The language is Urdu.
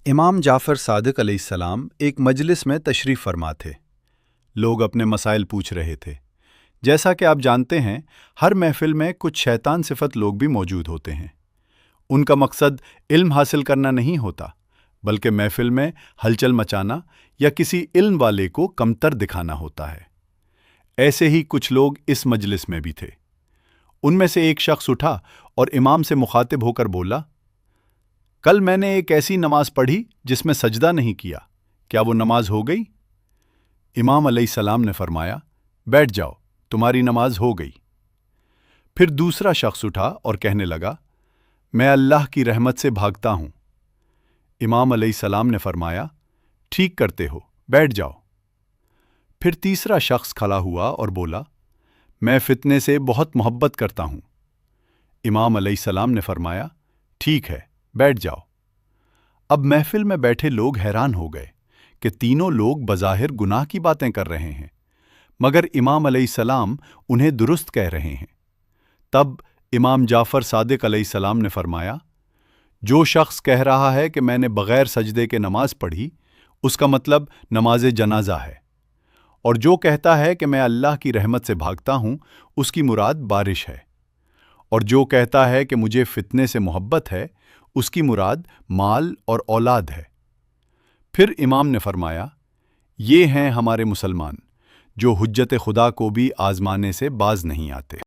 امام جعفر صادق علیہ السلام ایک مجلس میں تشریف فرما تھے۔ لوگ اپنے مسائل پوچھ رہے تھے۔ جیسا کہ آپ جانتے ہیں، ہر محفل میں کچھ شیطان صفت لوگ بھی موجود ہوتے ہیں۔ ان کا مقصد علم حاصل کرنا نہیں ہوتا، بلکہ محفل میں ہلچل مچانا یا کسی علم والے کو کمتر دکھانا ہوتا ہے۔ ایسے ہی کچھ لوگ اس مجلس میں بھی تھے۔ ان میں سے ایک شخص اٹھا اور امام سے مخاطب ہو کر بولا، کل میں نے ایک ایسی نماز پڑھی جس میں سجدہ نہیں کیا، کیا وہ نماز ہو گئی؟ امام علیہ السلام نے فرمایا، بیٹھ جاؤ، تمہاری نماز ہو گئی۔ پھر دوسرا شخص اٹھا اور کہنے لگا، میں اللہ کی رحمت سے بھاگتا ہوں۔ امام علیہ السلام نے فرمایا، ٹھیک کرتے ہو، بیٹھ جاؤ۔ پھر تیسرا شخص کھڑا ہوا اور بولا، میں فتنے سے بہت محبت کرتا ہوں۔ امام علیہ السلام نے فرمایا، ٹھیک ہے، بیٹھ جاؤ۔ اب محفل میں بیٹھے لوگ حیران ہو گئے کہ تینوں لوگ بظاہر گناہ کی باتیں کر رہے ہیں، مگر امام علیہ السلام انہیں درست کہہ رہے ہیں۔ تب امام جعفر صادق علیہ السلام نے فرمایا، جو شخص کہہ رہا ہے کہ میں نے بغیر سجدے کے نماز پڑھی، اس کا مطلب نماز جنازہ ہے، اور جو کہتا ہے کہ میں اللہ کی رحمت سے بھاگتا ہوں، اس کی مراد بارش ہے، اور جو کہتا ہے کہ مجھے فتنے سے محبت ہے، اس کی مراد مال اور اولاد ہے۔ پھر امام نے فرمایا، یہ ہیں ہمارے مسلمان، جو حجت خدا کو بھی آزمانے سے باز نہیں آتے۔